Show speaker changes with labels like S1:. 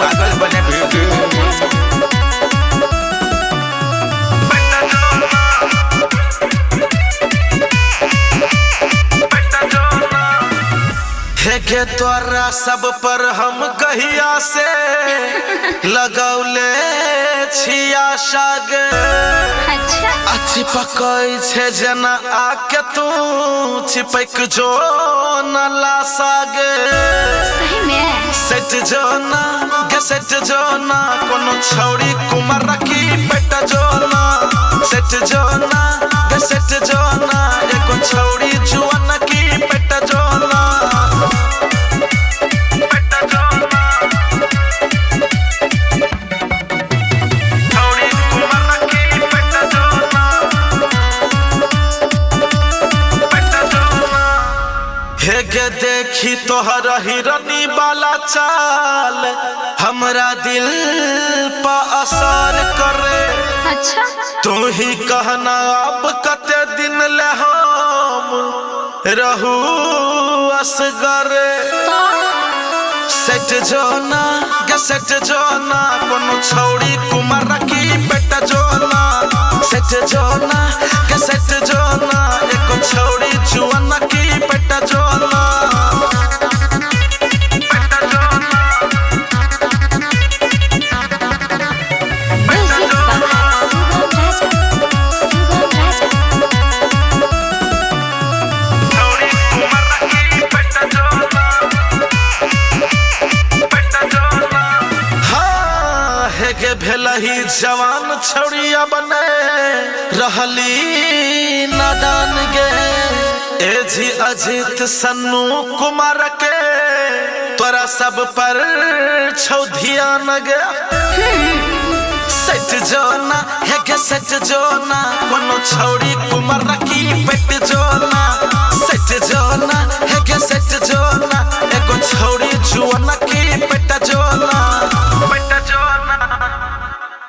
S1: पागल बने के तोरा सब पर हम कहिया से लगौले छिया सागे अच्छी पकई छे जना आके तू चिपक जो न ला सागे
S2: सही में
S1: सेट जो ना के सेट जो ना कोनो छौड़ी कुमार की पेट जो ना सेट जो ना के सेट जो ना एको छौड़ी जुआन की पेट जो ना के देखी तोहर हिरनी वाला चाल हमरा दिल पर असर करे
S2: अच्छा
S1: तू ही कहना अब कते दिन ले हम रहू असगरे सेट जो ना के सेट जो ना कोनो छौड़ी कुमार की पेट जो ना सेट जो ना के सेट जो ना एको छौड़ी जुआन की पेट जो ना भेलही जवान छौड़िया बने रहली नादान गे एजी अजित सन्नू कुमार के तोरा सब पर छौ ध्यान गे सेट जो ना है के सेट जो ना कोनो छौड़ी कुमार की पेट जो ना सेट जो ना है के